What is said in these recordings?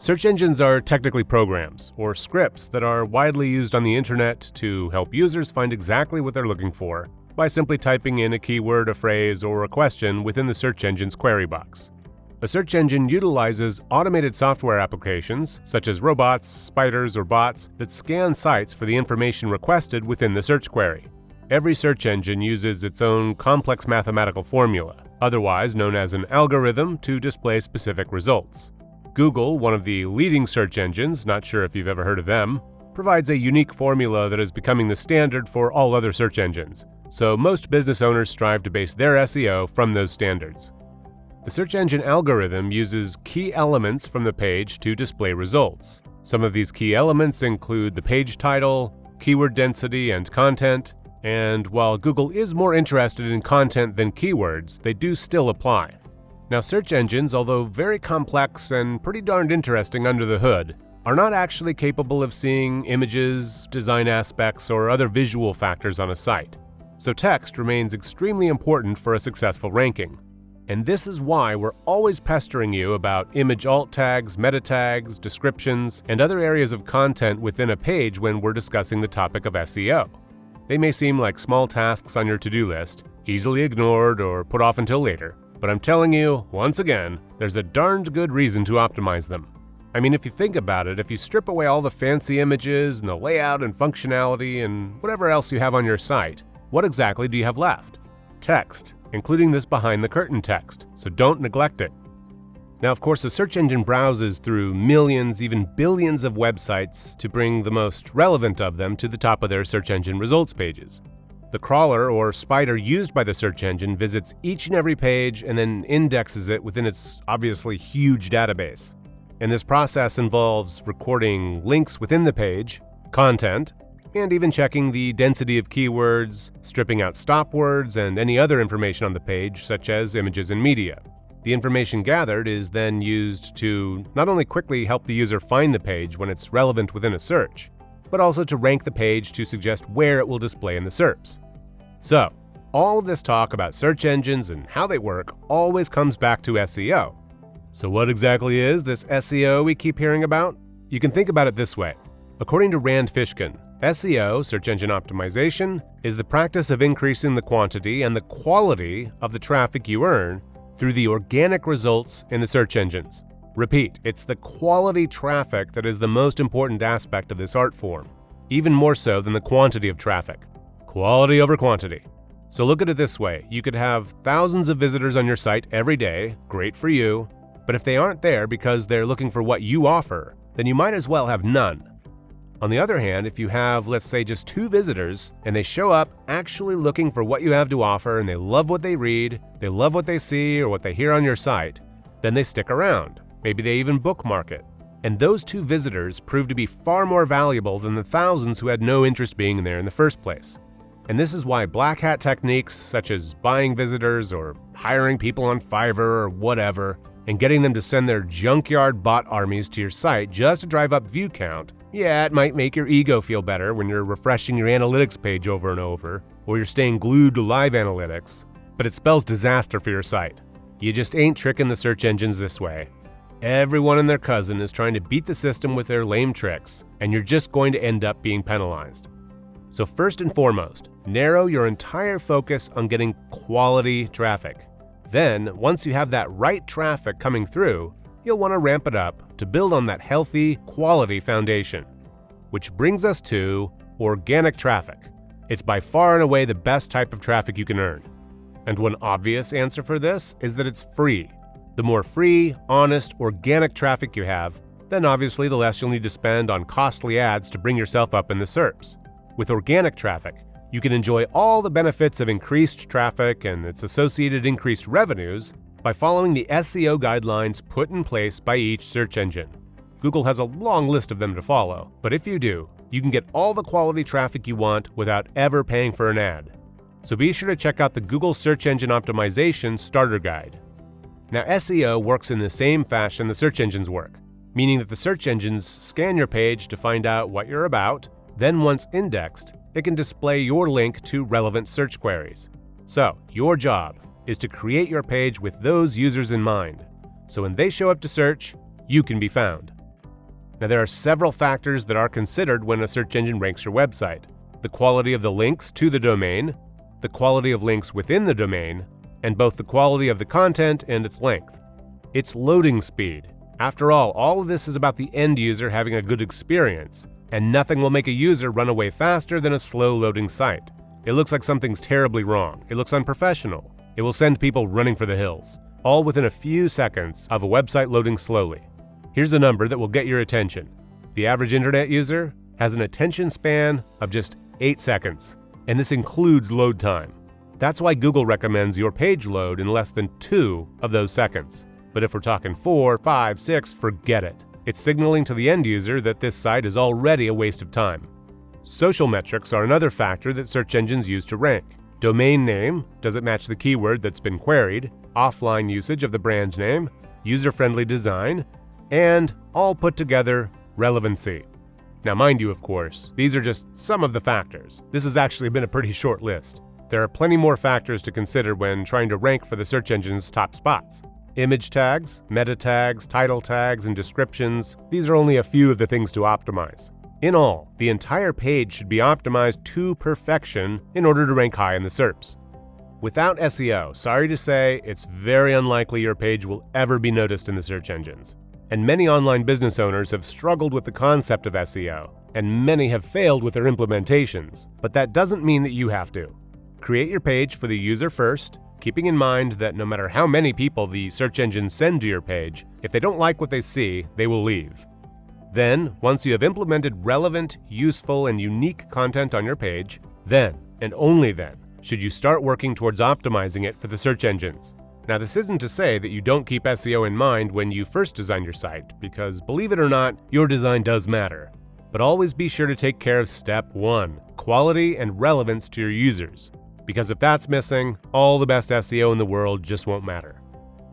Search engines are technically programs, or scripts, that are widely used on the internet to help users find exactly what they're looking for by simply typing in a keyword, a phrase, or a question within the search engine's query box. A search engine utilizes automated software applications, such as robots, spiders, or bots, that scan sites for the information requested within the search query. Every search engine uses its own complex mathematical formula, otherwise known as an algorithm, to display specific results. Google, one of the leading search engines, not sure if you've ever heard of them, provides a unique formula that is becoming the standard for all other search engines, so most business owners strive to base their SEO from those standards. The search engine algorithm uses key elements from the page to display results. Some of these key elements include the page title, keyword density, and content, and while Google is more interested in content than keywords, they do still apply. Now, search engines, although very complex and pretty darned interesting under the hood, are not actually capable of seeing images, design aspects, or other visual factors on a site. So text remains extremely important for a successful ranking. And this is why we're always pestering you about image alt tags, meta tags, descriptions, and other areas of content within a page when we're discussing the topic of SEO. They may seem like small tasks on your to-do list, easily ignored or put off until later. But I'm telling you, once again, there's a darned good reason to optimize them. I mean, if you think about it, if you strip away all the fancy images and the layout and functionality and whatever else you have on your site, what exactly do you have left? Text, including this behind-the-curtain text, so don't neglect it. Now, of course, the search engine browses through millions, even billions of websites to bring the most relevant of them to the top of their search engine results pages. The crawler or spider used by the search engine visits each and every page and then indexes it within its obviously huge database. And this process involves recording links within the page, content, and even checking the density of keywords, stripping out stop words, and any other information on the page, such as images and media. The information gathered is then used to not only quickly help the user find the page when it's relevant within a search, but also to rank the page to suggest where it will display in the SERPs. So, all of this talk about search engines and how they work always comes back to SEO. So what exactly is this SEO we keep hearing about? You can think about it this way. According to Rand Fishkin, SEO, search engine optimization, is the practice of increasing the quantity and the quality of the traffic you earn through the organic results in the search engines. Repeat, it's the quality traffic that is the most important aspect of this art form, even more so than the quantity of traffic. Quality over quantity. So look at it this way. You could have thousands of visitors on your site every day, great for you, but if they aren't there because they're looking for what you offer, then you might as well have none. On the other hand, if you have, let's say, just 2 visitors, and they show up actually looking for what you have to offer, and they love what they read, they love what they see or what they hear on your site, then they stick around. Maybe they even bookmark it. And those 2 visitors prove to be far more valuable than the thousands who had no interest being there in the first place. And this is why black hat techniques such as buying visitors or hiring people on Fiverr or whatever, and getting them to send their junkyard bot armies to your site just to drive up view count, yeah, it might make your ego feel better when you're refreshing your analytics page over and over, or you're staying glued to live analytics, but it spells disaster for your site. You just ain't tricking the search engines this way. Everyone and their cousin is trying to beat the system with their lame tricks, and you're just going to end up being penalized. So first and foremost, narrow your entire focus on getting quality traffic. Then, once you have that right traffic coming through, you'll want to ramp it up to build on that healthy, quality foundation. Which brings us to organic traffic. It's by far and away the best type of traffic you can earn. And one obvious answer for this is that it's free. The more free, honest, organic traffic you have, then obviously the less you'll need to spend on costly ads to bring yourself up in the SERPs. With organic traffic, you can enjoy all the benefits of increased traffic and its associated increased revenues by following the SEO guidelines put in place by each search engine. Google has a long list of them to follow, but if you do, you can get all the quality traffic you want without ever paying for an ad. So be sure to check out the Google Search Engine Optimization Starter Guide. Now, SEO works in the same fashion the search engines work, meaning that the search engines scan your page to find out what you're about, then once indexed, it can display your link to relevant search queries. So, your job is to create your page with those users in mind, so when they show up to search, you can be found. Now, there are several factors that are considered when a search engine ranks your website: the quality of the links to the domain, the quality of links within the domain, and both the quality of the content and its length. It's loading speed. After all of this is about the end user having a good experience, and nothing will make a user run away faster than a slow loading site. It looks like something's terribly wrong. It looks unprofessional. It will send people running for the hills, all within a few seconds of a website loading slowly. Here's a number that will get your attention. The average internet user has an attention span of just 8 seconds, and this includes load time. That's why Google recommends your page load in less than 2 of those seconds. But if we're talking 4, 5, 6, forget it. It's signaling to the end user that this site is already a waste of time. Social metrics are another factor that search engines use to rank. Domain name, does it match the keyword that's been queried? Offline usage of the brand name, user-friendly design, and all put together, relevancy. Now, mind you, of course, these are just some of the factors. This has actually been a pretty short list. There are plenty more factors to consider when trying to rank for the search engine's top spots. Image tags, meta tags, title tags, and descriptions, these are only a few of the things to optimize. In all, the entire page should be optimized to perfection in order to rank high in the SERPs. Without SEO, sorry to say, it's very unlikely your page will ever be noticed in the search engines. And many online business owners have struggled with the concept of SEO, and many have failed with their implementations, but that doesn't mean that you have to. Create your page for the user first, keeping in mind that no matter how many people the search engines send to your page, if they don't like what they see, they will leave. Then, once you have implemented relevant, useful, and unique content on your page, then, and only then, should you start working towards optimizing it for the search engines. Now, this isn't to say that you don't keep SEO in mind when you first design your site, because believe it or not, your design does matter. But always be sure to take care of step 1, quality and relevance to your users. Because if that's missing, all the best SEO in the world just won't matter.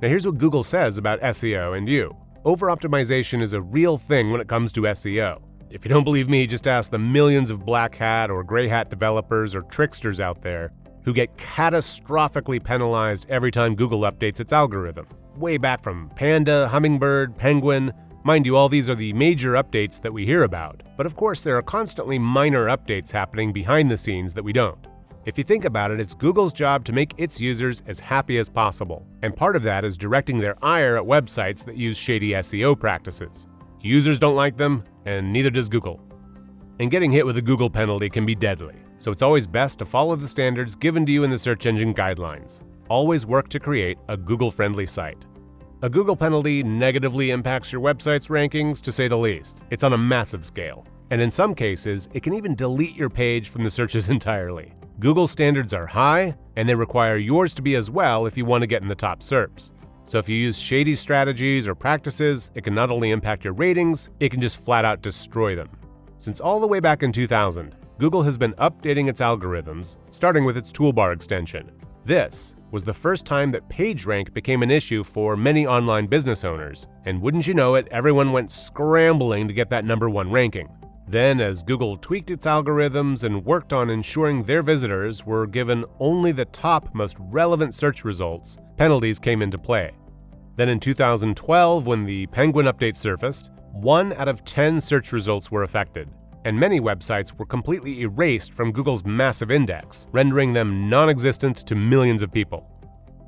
Now, here's what Google says about SEO and you. Over-optimization is a real thing when it comes to SEO. If you don't believe me, just ask the millions of black hat or gray hat developers or tricksters out there who get catastrophically penalized every time Google updates its algorithm. Way back from Panda, Hummingbird, Penguin. Mind you, all these are the major updates that we hear about. But of course, there are constantly minor updates happening behind the scenes that we don't. If you think about it, it's Google's job to make its users as happy as possible. And part of that is directing their ire at websites that use shady SEO practices. Users don't like them, and neither does Google. And getting hit with a Google penalty can be deadly. So it's always best to follow the standards given to you in the search engine guidelines. Always work to create a Google-friendly site. A Google penalty negatively impacts your website's rankings, to say the least. It's on a massive scale. And in some cases, it can even delete your page from the searches entirely. Google standards are high, and they require yours to be as well if you want to get in the top SERPs. So if you use shady strategies or practices, it can not only impact your ratings, it can just flat out destroy them. Since all the way back in 2000, Google has been updating its algorithms, starting with its toolbar extension. This was the first time that PageRank became an issue for many online business owners, and wouldn't you know it, everyone went scrambling to get that #1 ranking. Then, as Google tweaked its algorithms and worked on ensuring their visitors were given only the top most relevant search results, penalties came into play. Then in 2012, when the Penguin update surfaced, 1 out of 10 search results were affected, and many websites were completely erased from Google's massive index, rendering them non-existent to millions of people.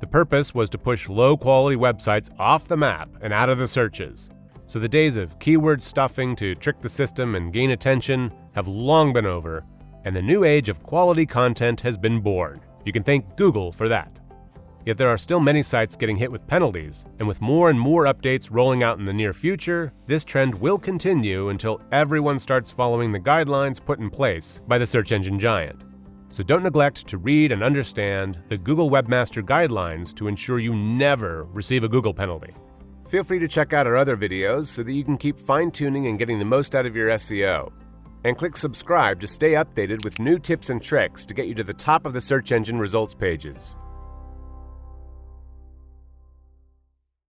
The purpose was to push low-quality websites off the map and out of the searches. So the days of keyword stuffing to trick the system and gain attention have long been over, and the new age of quality content has been born. You can thank Google for that. Yet there are still many sites getting hit with penalties, and with more and more updates rolling out in the near future, this trend will continue until everyone starts following the guidelines put in place by the search engine giant. So don't neglect to read and understand the Google Webmaster Guidelines to ensure you never receive a Google penalty. Feel free to check out our other videos so that you can keep fine-tuning and getting the most out of your SEO. And click subscribe to stay updated with new tips and tricks to get you to the top of the search engine results pages.